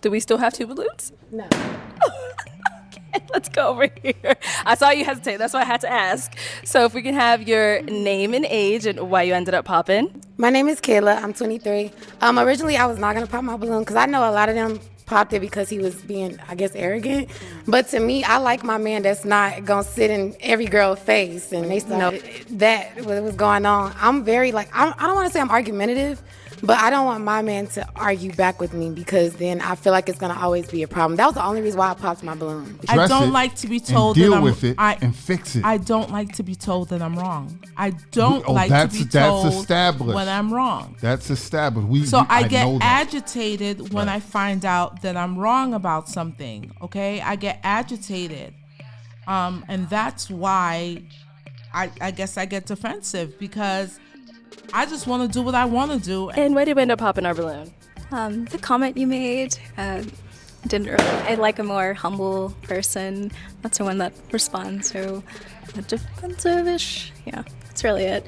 Do we still have 2 balloons? No. Okay, let's go over here. I saw you hesitate. That's why I had to ask. So if we can have your name and age and why you ended up popping. My name is Kayla. I'm 23. Originally, I was not going to pop my balloon because I know a lot of them popped it because he was being, I guess, arrogant. But to me, I like my man that's not going to sit in every girl's face and they know that what was going on. I'm very, like, I don't want to say I'm argumentative, but I don't want my man to argue back with me because then I feel like it's going to always be a problem. That was the only reason why I popped my balloon. I don't like to be told deal that I'm with it and fix it. I don't like to be told that I'm wrong. I don't like to be told when I'm wrong. That's established. I get agitated when I find out that I'm wrong about something. Okay, I get agitated, and that's why I guess I get defensive because I just want to do what I want to do. And why did we end up popping our balloon? The comment you made, didn't really, I like a more humble person. That's the one that responds so defensive-ish. Yeah, that's really it.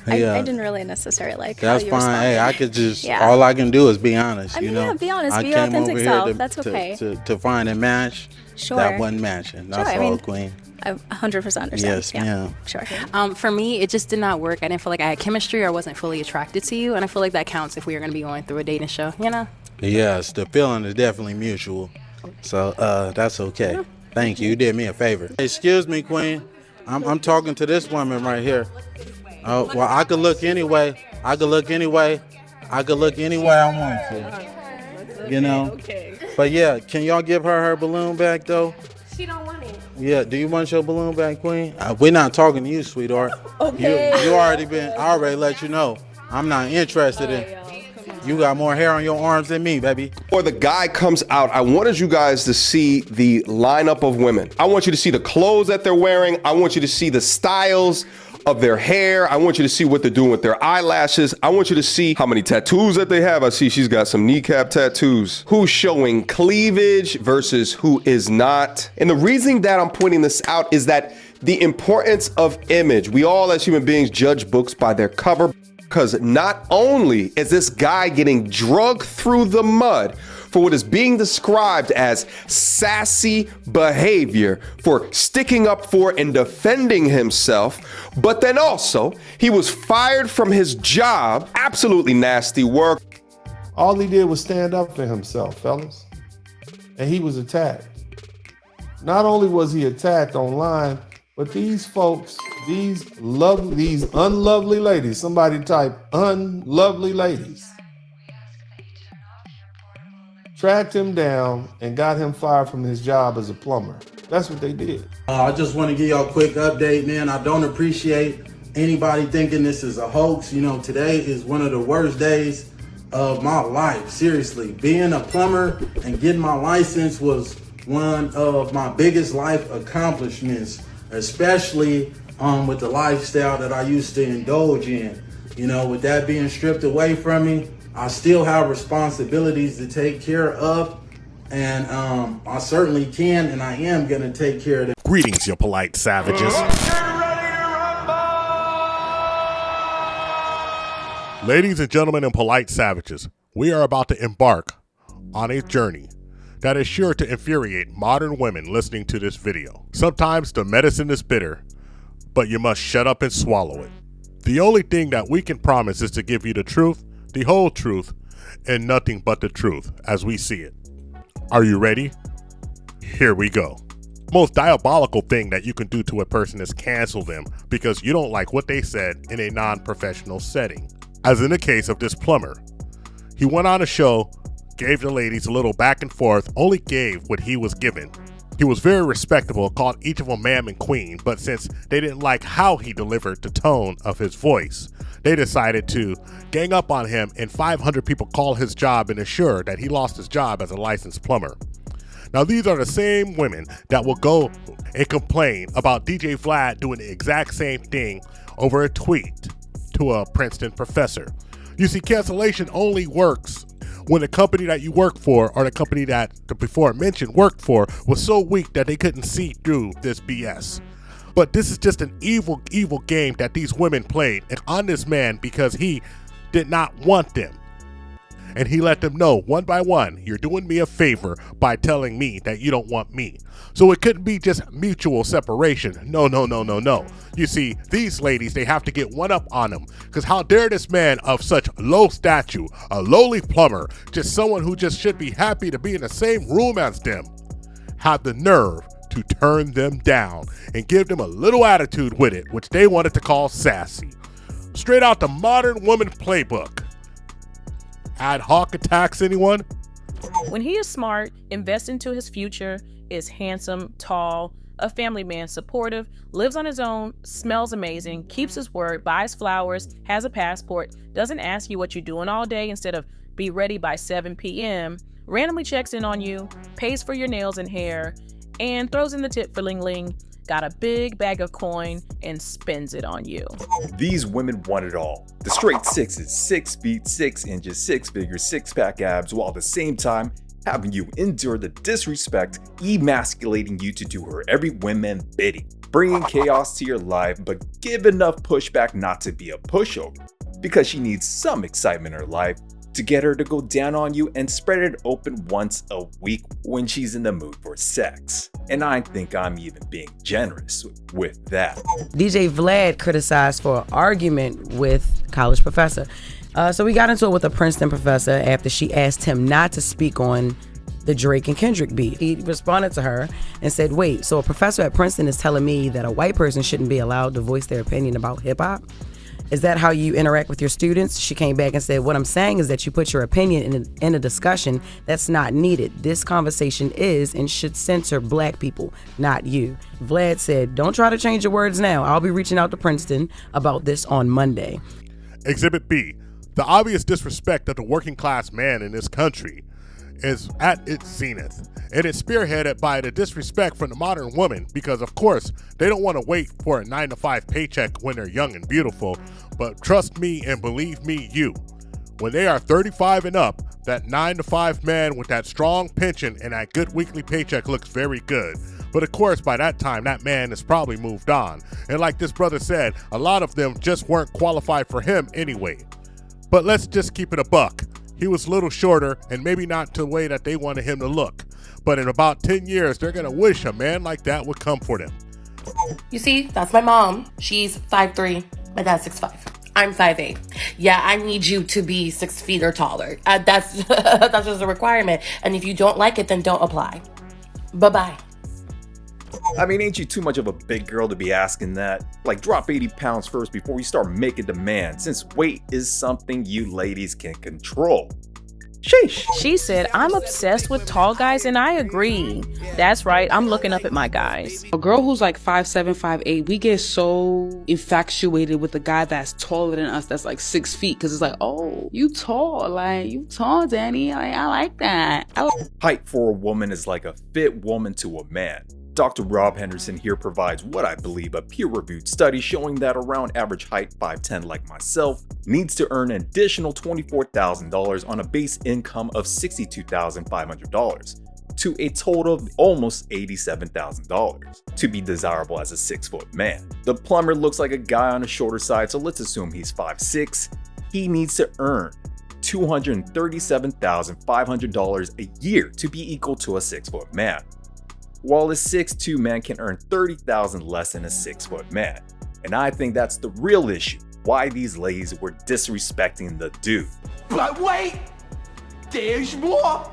I didn't really necessarily like that's how you fine. responded. Hey, I could just, all I can do is be honest. I mean, you know? yeah, be honest, I be your came authentic over self. here That's okay. To find a match that wasn't matching. That's all, Queen. I 100% understand. Yes, ma'am. Sure. For me, it just did not work. I didn't feel like I had chemistry or wasn't fully attracted to you. And I feel like that counts if we are going to be going through a dating show, you know? Yes, the feeling is definitely mutual. So that's okay. Thank you. You did me a favor. Excuse me, Queen. I'm talking to this woman right here. Oh, well, I could look anyway. I could look any way I want to. You know? But yeah, can y'all give her balloon back, though? She don't want it. Yeah, do you want your balloon back, Queen? We're not talking to you, sweetheart. Okay. I already let you know. I'm not interested in. You got more hair on your arms than me, baby. Before the guy comes out, I wanted you guys to see the lineup of women. I want you to see the clothes that they're wearing. I want you to see the styles of their hair. I want you to see what they're doing with their eyelashes. I want you to see how many tattoos that they have. I see she's got some kneecap tattoos. Who's showing cleavage versus who is not. And the reason that I'm pointing this out is that the importance of image. We all as human beings judge books by their cover, because not only is this guy getting drugged through the mud for what is being described as sassy behavior, for sticking up for and defending himself, but then also he was fired from his job. Absolutely nasty work. All he did was stand up for himself, fellas, and he was attacked. Not only was he attacked online, but these folks, these unlovely ladies, somebody type unlovely ladies, tracked him down and got him fired from his job as a plumber. That's what they did. I just want to give y'all a quick update, man. I don't appreciate anybody thinking this is a hoax. You know, today is one of the worst days of my life. Seriously, being a plumber and getting my license was one of my biggest life accomplishments, especially with the lifestyle that I used to indulge in. You know, with that being stripped away from me, I still have responsibilities to take care of, and I certainly can, and I am gonna take care of them. Greetings, you polite savages. Ladies and gentlemen and polite savages, we are about to embark on a journey that is sure to infuriate modern women listening to this video. Sometimes the medicine is bitter, but you must shut up and swallow it. The only thing that we can promise is to give you the truth, the whole truth, and nothing but the truth as we see it. Are you ready? Here we go. Most diabolical thing that you can do to a person is cancel them because you don't like what they said in a non-professional setting. As in the case of this plumber. He went on a show, gave the ladies a little back and forth, only gave what he was given. He was very respectable, called each of them ma'am and queen, but since they didn't like how he delivered the tone of his voice, they decided to gang up on him, and 500 people called his job and assure that he lost his job as a licensed plumber. Now these are the same women that will go and complain about DJ Vlad doing the exact same thing over a tweet to a Princeton professor. You see, cancellation only works when the company that you work for or the company that the before mentioned worked for was so weak that they couldn't see through this BS. But this is just an evil, evil game that these women played and on this man because he did not want them. And he let them know one by one, you're doing me a favor by telling me that you don't want me. So it couldn't be just mutual separation. No. You see, these ladies, they have to get one up on him. Because how dare this man of such low stature, a lowly plumber, just someone who just should be happy to be in the same room as them, have the nerve to turn them down and give them a little attitude with it, which they wanted to call sassy. Straight out the modern woman playbook. Ad hoc attacks, anyone? When he is smart, invests into his future, is handsome, tall, a family man, supportive, lives on his own, smells amazing, keeps his word, buys flowers, has a passport, doesn't ask you what you're doing all day instead of be ready by 7 p.m., randomly checks in on you, pays for your nails and hair, and throws in the tip for Ling Ling, got a big bag of coin, and spends it on you. These women want it all. The straight sixes, 6 feet, 6 inches, 6-figure, 6-pack abs, while at the same time having you endure the disrespect, emasculating you to do her every whim and bidding, bringing chaos to your life, but give enough pushback not to be a pushover, because she needs some excitement in her life to get her to go down on you and spread it open once a week when she's in the mood for sex. And I think I'm even being generous with that. DJ Vlad criticized for an argument with college professor. So we got into it with a Princeton professor after she asked him not to speak on the Drake and Kendrick beat. He responded to her and said, wait, so a professor at Princeton is telling me that a white person shouldn't be allowed to voice their opinion about hip hop? Is that how you interact with your students? She came back and said, what I'm saying is that you put your opinion in a discussion that's not needed. This conversation is and should censor black people, not you. Vlad said, don't try to change your words now. I'll be reaching out to Princeton about this on Monday. Exhibit B. The obvious disrespect of the working class man in this country is at its zenith, and it's spearheaded by the disrespect from the modern woman because, of course, they don't want to wait for a 9-to-5 paycheck when they're young and beautiful, but trust me and believe me, when they are 35 and up, that 9-to-5 man with that strong pension and that good weekly paycheck looks very good. But of course, by that time, that man has probably moved on. And like this brother said, a lot of them just weren't qualified for him anyway. But let's just keep it a buck. He was a little shorter and maybe not the way that they wanted him to look. But in about 10 years, they're going to wish a man like that would come for them. You see, that's my mom. She's 5'3". My dad's 6'5". I'm 5'8". Yeah, I need you to be 6 feet or taller. That's just a requirement. And if you don't like it, then don't apply. Bye-bye. I mean, ain't you too much of a big girl to be asking that? Like, drop 80 pounds first before you start making demands, since weight is something you ladies can control. Sheesh. She said, I'm obsessed with tall guys, and I agree. That's right, I'm looking up at my guys. A girl who's like 5'7", 5'8", we get so infatuated with a guy that's taller than us, that's like 6 feet, because it's like, oh, you tall, Danny. I like that. Height for a woman is like a fit woman to a man. Dr. Rob Henderson here provides what I believe a peer-reviewed study showing that around average height 5'10" like myself needs to earn an additional $24,000 on a base income of $62,500 to a total of almost $87,000 to be desirable as a 6-foot man. The plumber looks like a guy on the shorter side, so let's assume he's 5'6". He needs to earn $237,500 a year to be equal to a 6-foot man, while a 6'2" man can earn $30,000 less than a 6-foot man. And I think that's the real issue, why these ladies were disrespecting the dude. But wait, there's more.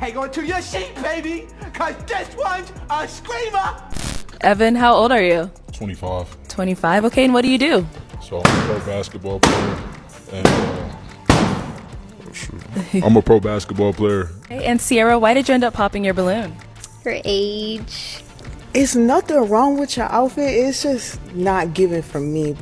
Hang on to your seat, baby, cause this one's a screamer. Evan, how old are you? 25. 25, okay, and what do you do? So I'm a pro basketball player, and I'm a pro basketball player. Okay, and Sierra, why did you end up popping your balloon? Her age. It's nothing wrong with your outfit. It's just not given for me.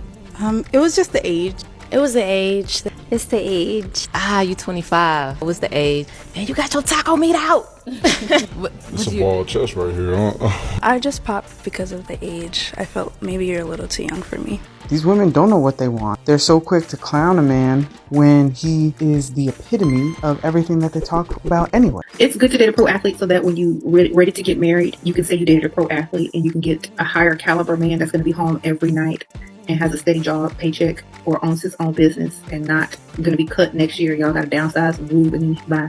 It was just the age. It was the age. It's the age. You 25. It was the age. And you got your taco meat out. It's a bald chest right here, huh? I just popped because of the age. I felt maybe you're a little too young for me. These women don't know what they want. They're so quick to clown a man when he is the epitome of everything that they talk about anyway. It's good to date a pro athlete so that when you ready to get married, you can say you dated a pro athlete and you can get a higher caliber man that's going to be home every night and has a steady job, paycheck, or owns his own business and not going to be cut next year, y'all got to downsize and move, and then by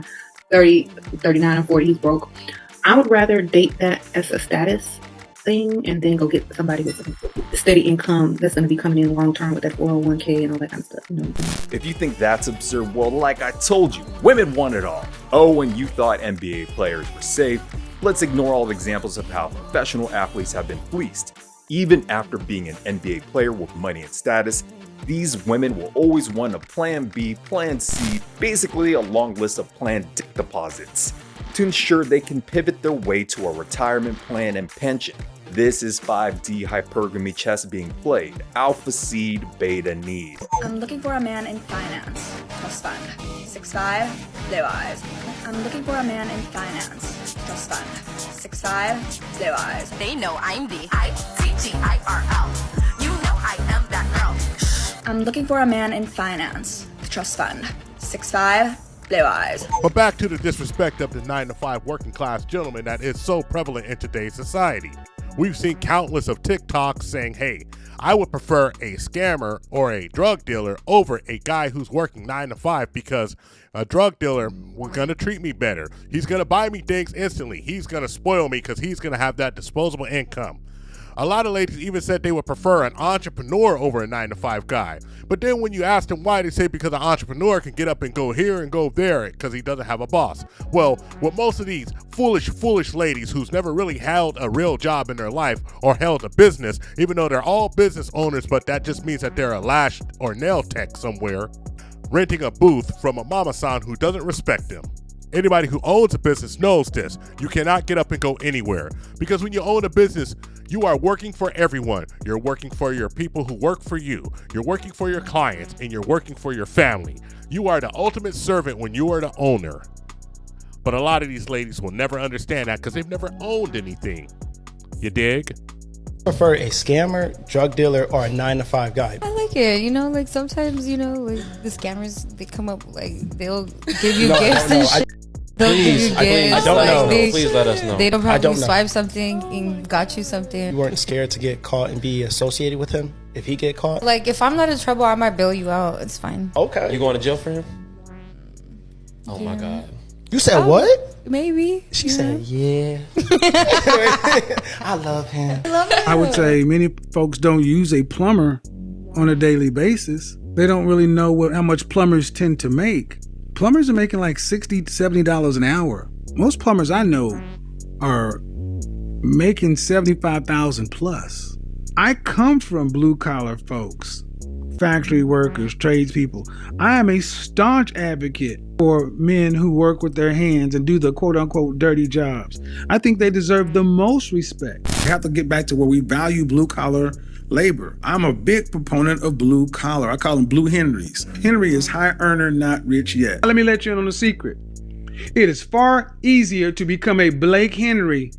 30, 39, or 40, he's broke. I would rather date that as a status thing and then go get somebody with some steady income that's going to be coming in long term with that 401k and all that kind of stuff. You know? If you think that's absurd, well, like I told you, women want it all. Oh, and you thought NBA players were safe? Let's ignore all the examples of how professional athletes have been fleeced. Even after being an NBA player with money and status, these women will always want a plan B, plan C, basically a long list of planned dick deposits to ensure they can pivot their way to a retirement plan and pension. This is 5D hypergamy chess being played. Alpha seed, beta need. I'm looking for a man in finance. Trust fund. 6'5", blue eyes. I'm looking for a man in finance. Trust fund. 6'5", blue eyes. They know I'm the ITGIRL. You know I am that girl. I'm looking for a man in finance. Trust fund. 6'5", blue eyes. But back to the disrespect of the 9-to-5 working class gentleman that is so prevalent in today's society. We've seen countless of TikToks saying, hey, I would prefer a scammer or a drug dealer over a guy who's working 9 to 5 because a drug dealer was going to treat me better. He's going to buy me things instantly. He's going to spoil me because he's going to have that disposable income. A lot of ladies even said they would prefer an entrepreneur over a 9 to 5 guy. But then when you ask them why, they say because an entrepreneur can get up and go here and go there because he doesn't have a boss. Well, with most of these foolish ladies who's never really held a real job in their life or held a business, even though they're all business owners, but that just means that they're a lash or nail tech somewhere, renting a booth from a mama-san who doesn't respect them. Anybody who owns a business knows this. You cannot get up and go anywhere because when you own a business, you are working for everyone. You're working for your people who work for you. You're working for your clients and you're working for your family. You are the ultimate servant when you are the owner. But a lot of these ladies will never understand that because they've never owned anything. You dig? Prefer a scammer, drug dealer, or a 9 to 5 guy? I like it. You know, like sometimes, you know, like the scammers, they come up, like they'll give you gifts and shit. They'll give you gifts. I don't know. Please let us know. They don't probably swipe something and got you something. You weren't scared to get caught and be associated with him if he get caught? Like if I'm not in trouble, I might bail you out. It's fine. Okay. You going to jail for him? Oh my God. You said what? Maybe. She said, yeah. I love him. I would say many folks don't use a plumber on a daily basis. They don't really know how much plumbers tend to make. Plumbers are making like $60 to $70 an hour. Most plumbers I know are making $75,000 plus. I come from blue collar folks, factory workers, tradespeople. I am a staunch advocate for men who work with their hands and do the quote unquote dirty jobs. I think they deserve the most respect. We have to get back to where we value blue collar labor. I'm a big proponent of blue collar. I call them blue Henrys. Henry is high earner, not rich yet. Let me let you in on a secret. It is far easier to become a Blake Henry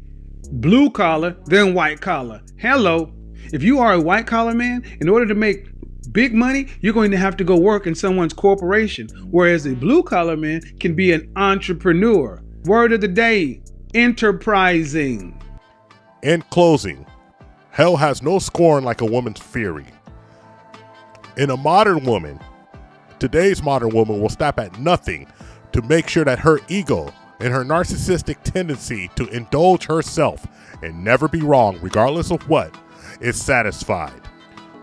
blue collar than white collar. Hello. If you are a white collar man, in order to make big money, you're going to have to go work in someone's corporation, whereas a blue collar man can be an entrepreneur. Word of the day, enterprising. In closing, hell has no scorn like a woman's fury. In a modern woman, today's modern woman will stop at nothing to make sure that her ego and her narcissistic tendency to indulge herself and never be wrong, regardless of what, is satisfied.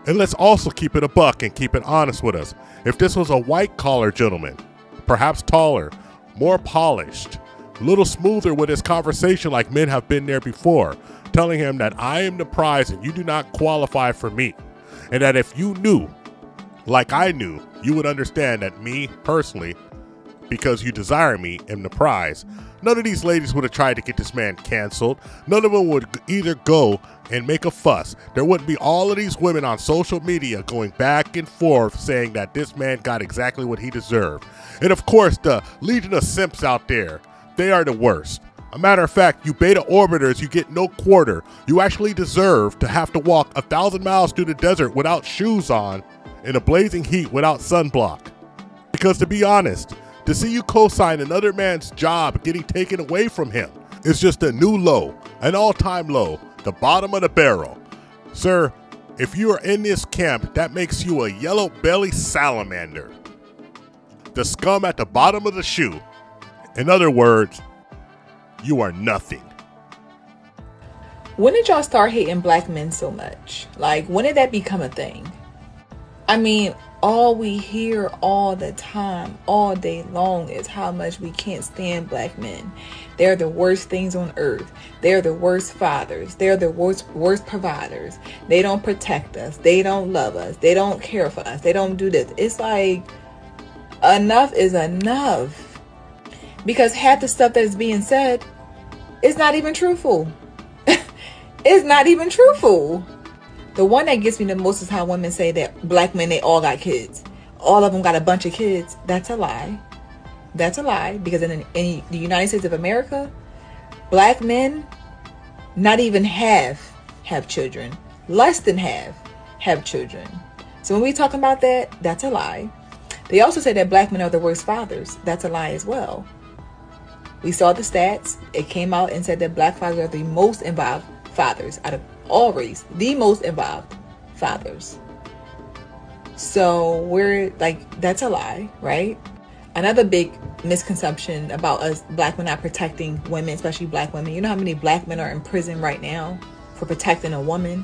And let's also keep it a buck and keep it honest with us. If this was a white collar gentleman, perhaps taller, more polished, a little smoother with his conversation like men have been there before, telling him that I am the prize and you do not qualify for me. And that if you knew, like I knew, you would understand that me, personally, because you desire me, am the prize. None of these ladies would have tried to get this man canceled. None of them would either go and make a fuss. There wouldn't be all of these women on social media going back and forth saying that this man got exactly what he deserved. And of course, the legion of simps out there, they are the worst. A matter of fact, you beta orbiters, you get no quarter. You actually deserve to have to walk 1,000 miles through the desert without shoes on in a blazing heat without sunblock. Because to be honest, to see you co-sign another man's job getting taken away from him is just a new low, an all-time low, the bottom of the barrel. Sir, If you are in this camp, that makes you a yellow belly salamander. The scum at the bottom of the shoe. In other words, you are nothing. When did y'all start hating black men so much? Like, when did that become a thing? I mean, all we hear all the time, all day long, is how much we can't stand black men. They're the worst things on earth. They're the worst fathers. They're the worst providers. They don't protect us. They don't love us. They don't care for us. They don't do this. It's like, enough is enough. Because half the stuff that's being said is not even truthful. It's not even truthful. The one that gets me the most is how women say that black men, they all got kids. All of them got a bunch of kids. That's a lie. That's a lie. Because in the United States of America, black men, not even half have children. Less than half have children. So when we talking about that, that's a lie. They also say that black men are the worst fathers. That's a lie as well. We saw the stats. It came out and said that black fathers are the most involved fathers out of all race, the most involved fathers. So we're like, that's a lie, right? Another big misconception about us black men not protecting women, especially black women. You know how many black men are in prison right now for protecting a woman,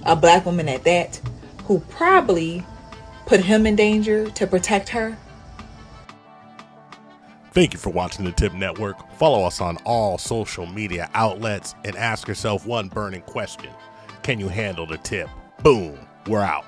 a black woman at that, who probably put him in danger to protect her? Thank you for watching the TIP Network. Follow us on all social media outlets and ask yourself one burning question. Can you handle the tip? Boom, we're out.